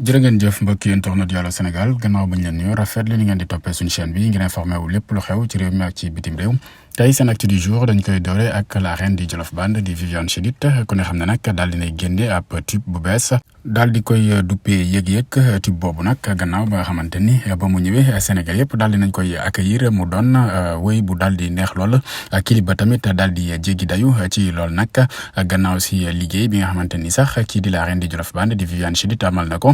jërë ngeen jëf mbokki internet Allô Sénégal gannaaw bañ leen nuyoo rafetlu ni ngeen di toppee suñu chaîne bi ngeen informé wu lépp lu xew ci réew mi ak ci bitim réew tey seen actu du jour dañ koy doore ak la reine di Jolof Band di Viviane Chidid ku ne xam ne nag daal dinay génne ab tube bu bees daal di koy duppee yëg-yëg tube boobu nag gannaaw ba nga xamante ni ba mu ñëwee Sénégal yëpp daal dinañ koy accueillir mu doon wéy bu daal di neex lool clip ba tamit daal di jéggi dayu ci lool nag gannaaw si liggéey bi nga xamante ni sax kii di la reine di Jolof Band di Viviane Chidid amal na ko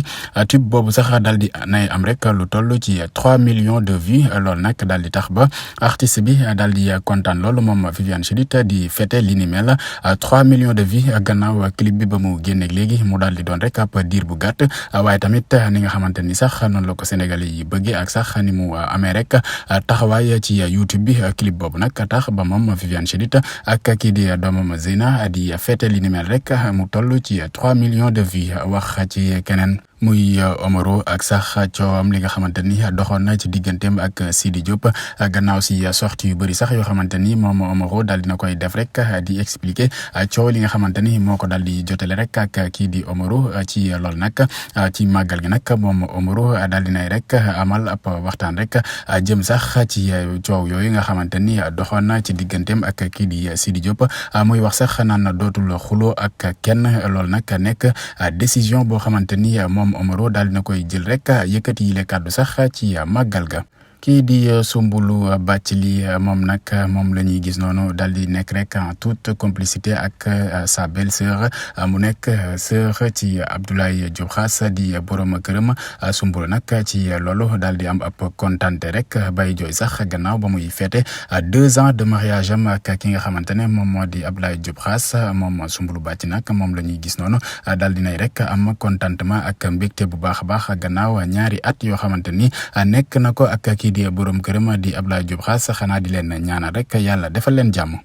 tube boobu sax daal di nay am rek lu toll ci 3 millions de vues loolu nag daal di tax ba artiste bi daal di kontaan loolu moom Viviane Chidid di fêter li ni mel 3 millions de vues gannaaw clip bi ba mu génneeg léegi mu daal di doon rek ab diir bu gàtt waaye tamit ni nga xamante ni sax noonu la ko Sénégalais yi bëggee ak sax ni mu amee rek taxawaay ci YouTube bi clip boobu nag tax ba moom Viviane Chidid ak kii di doomam Zeyna di fêter li ni mel rek mu toll ci 3 millions de vues wax ci keneen. muy Omaro ak sax coowam li nga xamante ni doxoon na ci digganteem ak Sidi Diop gannaaw si sortie yu bëri sax yoo xamante ni moom Omaro daal dina koy def rek di expliquer coow li nga xamante ni moo ko daal di jotale rek ak kii di Omaro ci loolu nag ci màggal gi nag moom Omaro daal dinay rek amal ab waxtaan rek jëm sax ci coow yooyu nga xamante ni doxoon na ci digganteem ak kii di Sidi Diop muy wax sax naan dootul xuloo ak kenn loolu nag nekk décision boo xamante ni moom Omaro daal dina koy jël rek yëkkati yile kàddu sax ci màggal ga kii di Soumboulou Bathily moom nag moom la ñuy gis noonu daal di nekk rek en toute complicité ak sa belle-sœur mu nekk sœur ci Abdoulaye Diop Khass di borom këram Soumboulou nag ci loolu daal di am ab kontante rek bay jooy sax gannaaw ba muy fêté 2 ans de mariage am ak ki nga xamante ne moom moo di Abdoulaye Diop Khass moom Soumboulou Bathily nag moom la ñuy gis noonu daal di nay rek am contentement ak mbégte bu baax a baax gannaaw ñaari at yoo xamante ni nekk na ko ak kii di borom këram di Abdoulaye Diop Khass xanaa di leen ñaanal rek yàlla defal leen jàmm.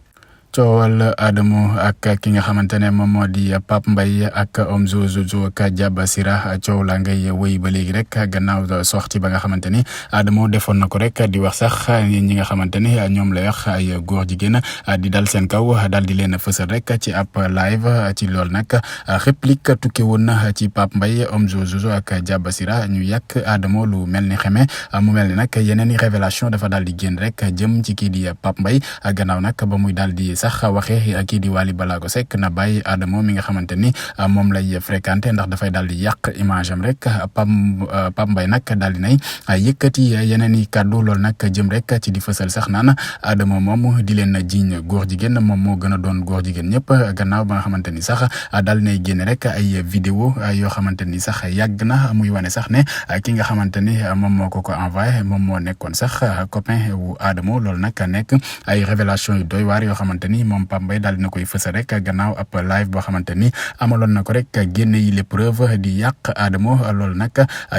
coowal Adamo ak ki nga xamante ne moom moo di Pape Mbaye ak Omzo Jojo ak Diaba Sira coow la ngay wéy ba léegi rek gannaaw sortie ba nga xamante ni Adamo defoon na ko rek di wax sax ñi nga xamante ni ñoom la wax ay góor jigéen di dal seen kaw daal di leen fësal rek ci ab live ci loolu nag réplique tukki woon na ci Pape Mbaye Omzo Jojo ak Diaba Sira ñu yàq Adamo lu mel ni xeme mu mel ni nag yeneen i révélation dafa daal di génn rek jëm ci kii di Pape Mbaye gannaaw nag ba muy daal di sax waxee kii di Wally Ballago Seck na bàyyi Adamo mi nga xamante ni moom lay fréquenté ndax dafay daal di yàq image am rek Pape Mbaye nag daal di nay yëkkati yeneen i kàddu loolu nag jëm rek ci di fësal sax naan Adamo moom di leen jiiñ góor jigéen moom moo gën a doon góor jigéen ñëpp gannaaw ba nga xamante ni sax daal di nay génne rek ay vidéo yoo xamante ni sax yàgg na muy wane sax ne ki nga xamante ni moom moo ko envoyé moom moo nekkoon sax copain wu Adamo loolu nag nekk ay révélation yu doy waar yoo xamante ni moom Pape Mbaye daal dina koy fësal rek gannaaw ab live boo xamante ni amaloon na ko rek génne yi les preuves di yàq Adamo loolu nag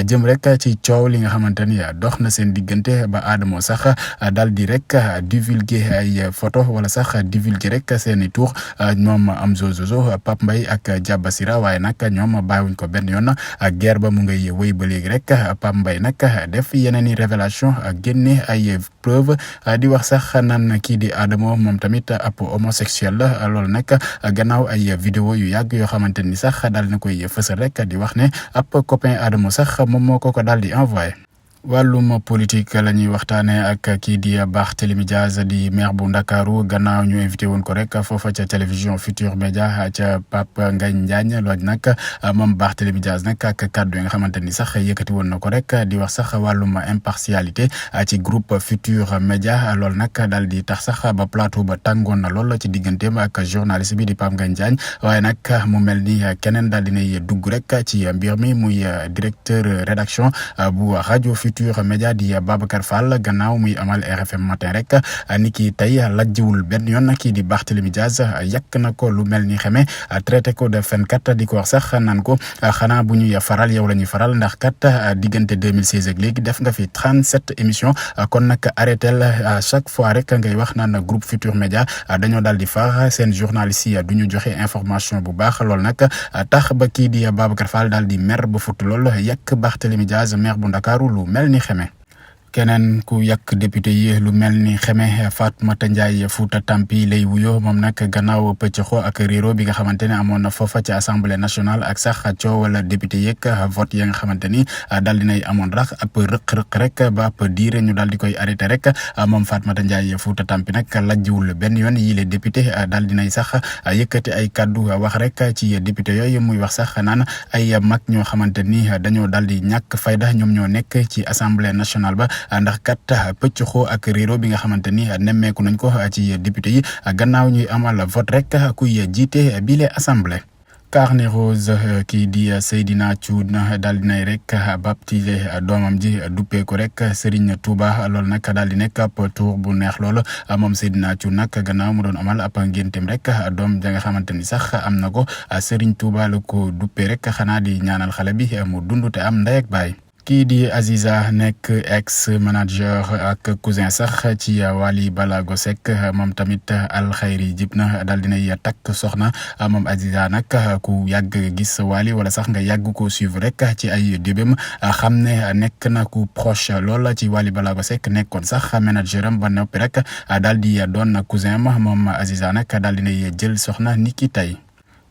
jëm rek ci coow li nga xamante ni dox na seen diggante ba Adamo sax daal di rek divulguer ay photo wala sax divulguer rek seeni tour moom Omzo Jojo Pape Mbaye ak Diaba Sira waaye nag ñoom bàyyiwuñ ko benn yoon guerre ba mu ngay wéy ba léegi rek Pape Mbaye nag def yeneen i révélation génne ay preuve di wax sax naan kii di Adamo moom tamit ab homosexuel la loolu nag gannaaw ay vidéo yu yàgg yoo xamante ni sax daal na koy fësal rek di wax ne ab copain Adamo sax moom moo ko daal di envoyé. wàllum politique la ñuy waxtaanee ak kii di Barthélémy Dias di maire bu Ndakaaru gannaaw ñu invité woon ko rek foofa ca télévision Futur Média ca Pape Ngagne Ndiagne loolu nag moom Barthélémy Dias nag ak kàddu yi nga xamante ni sax yëkkati woon na ko rek di wax sax wàllum impartialité ci groupe Futur Média loolu nag daal di tax sax ba plateau ba tàngoon na lool ci digganteem ak journaliste bi di Pape Ngagne Ndiagne waaye nag mu mel ni keneen daal dinay dugg rek ci mbir mi muy directeur rédaction bu rajo Futur Média di Babacar Fall gannaaw muy amal RFM matin rek ni ki tey lajjiwul benn yoon kii di Barthélémy Dias yàq na ko lu mel ni xeme traité ko de fenkat di ko wax sax naan ko xanaa bu ñuy faral yow la ñuy faral ndax kat diggante 2016 ak léegi def nga fi 37 émissions kon nag arrêtel à chaque fois rek ngay wax naan groupe Futur Média dañoo daal di far seen journaliste yi du ñu joxe information bu baax loolu nag tax ba kii di Babacar Fall daal di mer ba futt lool yàq Barthélémy Dias maire bu Ndakaaru lu mel ni xeme keneen ku yàq député yi lu mel ni xeme Fatoumata Ndiaye Fouta Tampi lay wuyoo moom nag gannaaw pëccxoo ak réero bi nga xamante ne amoon na foofa ci assemblée nationale ak sax coowal député yeeg vote ya nga xamante ni daal dinay amoon rax ab rëq-rëq rek ba ab diir ñu daal di koy arrêté rek moom Fatoumata Ndiaye Fouta Tampi nag lajjiwul benn yoon yi les député daal dinay sax yëkkati ay kaddu wax rek ci député yooyu muy wax sax naan ay mag ñoo xamante ni dañoo daal di ñàkk fayda ñoom ñoo nekk ci assemblée nationale ba ndax kat pëccxoo ak réero bi nga xamante ni nemmeeku nañ ko ci député yi gannaaw ñuy amal vote rek kuy jiite bile assemblée. Carnet Rose kii di Seydina Thioune daal di nay rek baptisé doomam ji duppee ko rek Serigne Touba loolu nag daal di nekk ab tour bu neex lool moom Seydina Thioune nag gannaaw mu doon amal ab ngénteem rek doom ja nga xamante ni sax am na ko Serigne Touba la ko duppee rek xanaa di ñaanal xale bi mu dund te am ndey ak baay. kii di Aziza nekk ex manager ak cousin sax ci Wally Ballago Seck moom tamit alxayri jib na daal dinay takk soxna moom Aziza nag ku yàgg gis Wally wala sax nga yàgg ko suivre rek ci ay débém xam ne nekk na ku proche lool ci Wally Ballago Seck nekkoon sax manager am ba noppi rek daal di doon cousin ma moom Aziza nag daal dinay jël soxna niki tey.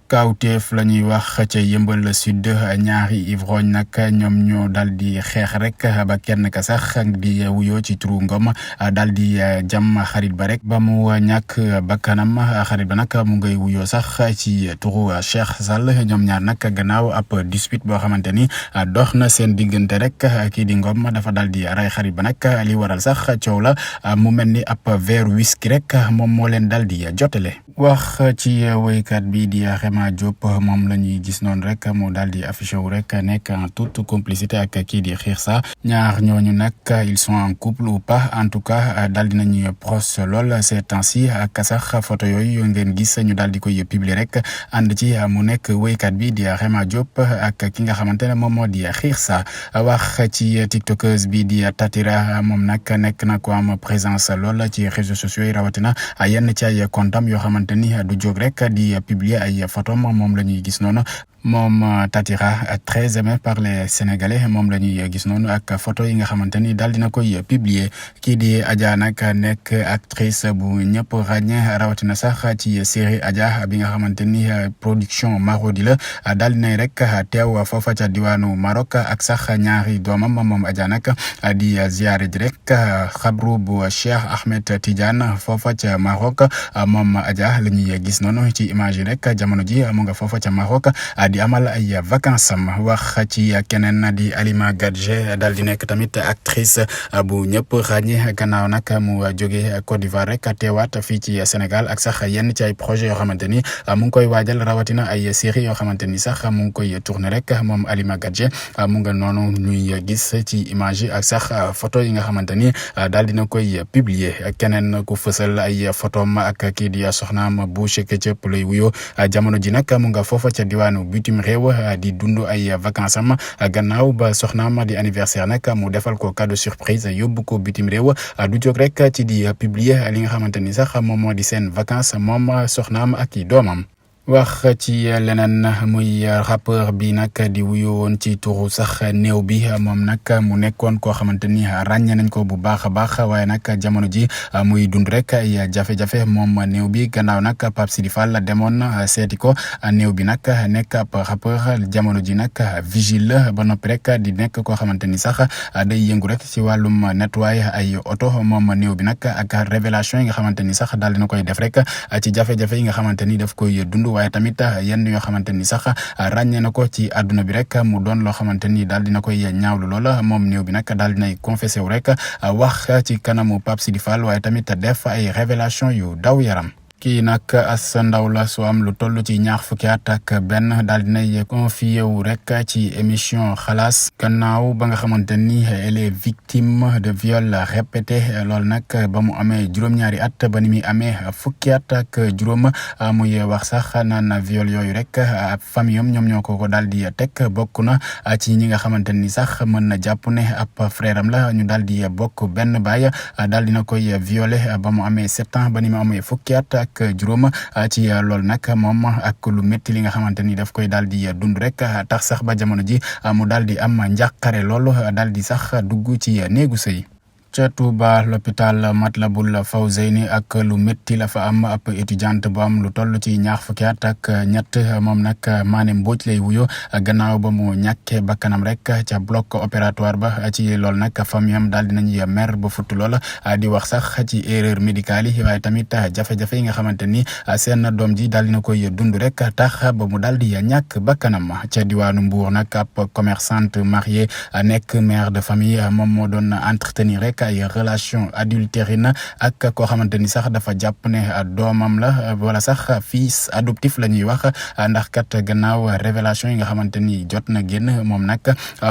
Kawteef la ñuy wax ca Yeumbeul Sud ñaari ivrogne nag ñoom ñoo daal di xeex rek ba kenn ka sax di wuyoo ci turu Ngom daal di jam xarit ba rek ba mu ñàkk bakkanam xarit ba nag mu ngay wuyoo sax ci turu Cheikh Sall ñoom ñaar nag gannaaw ab dispute boo xamante ni dox na seen diggante rek kii di Ngom dafa daal di rey xarit ba nag li waral sax coow la mu mel ni ab verre whisky rek moom moo leen daal di jotale. wax ci woykat bi di Rema Diop moom la ñuy gis noonu rek mu daal di affiché wu rek nekk en toute complicité ak kii di Xirsa ñaar ñooñu nag ils sont en couple ou pas en tout cas daal di nañu proche lool ces temps-ci ak sax photo yooyu ngeen gis ñu daal di koy publier rek ànd ci mu nekk woykat bi di Rema Diop ak ki nga xamante ne moom moo di Xirsa wax ci tiktokeuse bi di Tatira moom nag nekk na ko am présence lool ci réseaux sociaux yi rawatina yenn ci ay comptam yoo xamante ni du jóg rek di publier ay photos moom la ñuy gis noonu moom Tatira très aimé par les Sénégalais moom la ñuy gis noonu ak photo yi nga xamante ni daal dina koy publier kii di Adja nag nekk actrice bu ñëpp ràññee rawatina sax ci série Adja bi nga xamante ni production Marodi la daal dinay rek teew foofa ca diwaanu Maroc ak sax ñaari doomam moom Adja nag di ziare ji rek xabru bu Cheikh Ahmed Tidiane foofa ca Maroc moom Adja la ñuy gis noonu ci image yi rek jamono ji mu nga foofa ca Maroc di amal ay vacances am wax ci keneen di Halima Gadje daal di nekk tamit actrice bu ñëpp ràññee gannaaw nag mu jógee Côte d'Ivoire rek teewaat fii ci Sénégal ak sax yenn ci ay projets yoo xamante ni mu ngi koy waajal rawatina ay séries yoo xamante ni sax mu ngi koy tourner rek moom Halima Gadje mu nga noonu ñuy gis ci image yi ak sax photo yi nga xamante ni daal dina koy publier keneen ku fësal ay photom ak kii di soxnaam Boucher Ketchup lay wuyoo jamono ji nag mu nga foofa ca diwaanu bitim réew di dund ay vacances am gannaaw ba soxnaam di anniversaire nag mu defal ko cadeau surprise yóbbu ko bitim réew du jóg rek ci di publier li nga xamante ni sax moom moo di seen vacances moom soxnaam ak i doomam. wax ci leneen muy rappeur bi nag di wuyu woon ci turu sax néew bi moom nag mu nekkoon koo xamante ni ràññee nañ ko bu baax a baax waaye nag jamono ji muy dund rek ay jafe-jafe moom néew bi gannaaw nag Pape Sidi Fall demoon seeti ko néew bi nag nekk ab rappeur jamono ji nag vigile ba noppi rek di nekk koo xamante ni sax day yëngu rek ci wàllum nettoyer ay oto moom néew bi nag ak révélation yi nga xamante ni sax daal dina koy def rek ci jafe-jafe yi nga xamante ni daf koy dund waaye tamit yenn yoo xamante ni sax ràññee na ko ci àdduna bi rek mu doon loo xamante ni daal dina koy ñaawlu loola moom néew bi nag daal dinay confessé wu rek wax ci kanamu Pape Sidi Fall waaye tamit def ay révélation yu daw yaram. kii nag as ndaw la su am lu toll ci ñaar fukki at ak benn daal dinay confié wu rek ci émission xalaas gannaaw ba nga xamante ni elle est victime de viol répété loolu nag ba mu amee juróom-ñaari at ba ni muy amee fukki at ak juróom muy wax sax naan viol yooyu rek famille am ñoom ñoo ko daal di teg bokk na ci ñi nga xamante ni sax mën na jàpp ne ab frère am la ñu daal di bokk benn baay daal dina koy violé ba mu amee 7 ans ba ni mu amee fukki at ak juróom ci loolu nag moom ak lu métti li nga xamante ni daf koy daal di dund rek tax sax ba jamono ji mu daal di am njàqare loolu daal di sax dugg ci néegu sëy ca Touba l'hôpital Matlaboul Fawzeyni ak lu métti la fa am ab étudiante bu am lu toll ci ñaar fukki at ak ñett moom nag Mané Mbodj lay wuyo gannaaw ba mu ñàkkee bakkanam rek ca bloc opératoire ba ci loolu nag famille am daal dinañuy mer ba futt lool di wax sax ci erreur médicale yi waaye tamit jafe-jafe yi nga xamante ni seen doom ji daal dina koy dund rek tax ba mu daal di ñàkk bakkanam ca diwaanu Mbour nag ab commerçante mariée nekk mère de famille moom moo doon entretenir rek ay relation adultérine ak koo xamante ni sax dafa jàpp ne doomam la wala sax fils adoptif la ñuy wax ndax kat gannaaw révélation yi nga xamante ni jot na génn moom nag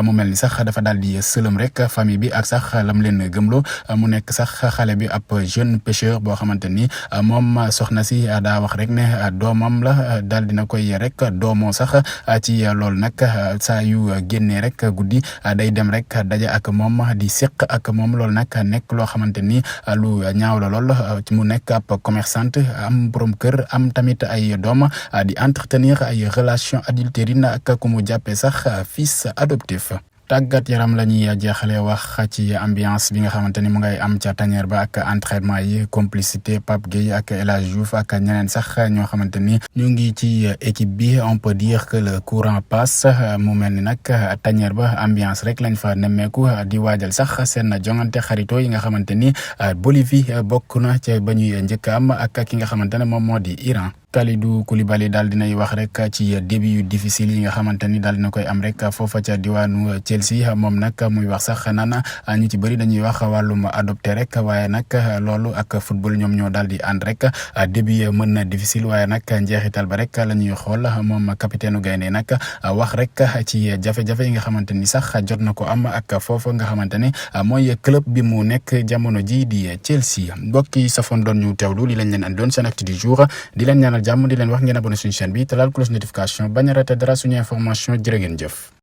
mu mel ni sax dafa daal di sëlëm rek famille bi ak sax lam leen gëmloo mu nekk sax xale bi ab jeune pêcheur boo xamante ni moom soxna si daa wax rek ne doomam la daal dina koy rek doomoo sax ci loolu nag saa yu génnee rek guddi day dem rek daje ak moom di seq ak moom loolu nag nekk loo xamante ni lu ñaaw la lool mu nekk ab commerçante am borom kër am tamit ay doom di entretenir ay relation adultérine ak ku mu jàppee sax fils adoptif. tàggat yaram la ñuy jeexale wax ci ambiance bi nga xamante ni mu ngay am ca tanière ba ak entraînement yi complicité Pape Gueye ak El Hadj Diouf ak ñeneen sax ñoo xamante ni ñu ngi ci équipe bi on peut dire que le courant passe mu mel ni nag tanière ba ambiance rek lañ fa nemmeeku di waajal sax seen jongante xarito yi nga xamante ni Bolivie bokk na ca ba ñuy njëkk am ak ki nga xamante ne moom moo di Iran. Kalidou Koulibaly daal dinay wax rek ci début yu difficile yi nga xamante ni daal dina koy am rek foofa ca diwaanu Chelsea moom nag muy wax sax naan ñu ci bëri dañuy wax wàllum adopté rek waaye nag loolu ak football ñoom ñoo daal di ànd rek début mën na difficile waaye nag njeexital ba rek la ñuy xool moom capitaine gaynde nag wax rek ci jafe-jafe yi nga xamante ni sax jot na ko am ak foofa nga xamante ne mooy club bi mu nekk jamono ji di Chelsea. mbokk yi safoon doon ñu teewlu li lañ leen andoon seen acte du jour di leen ñaanal jàmm di leen wax ngeen abonné suñu chaîne bi te laal cloche notification bañ a raté dara suñu information jërë ngeen jëf.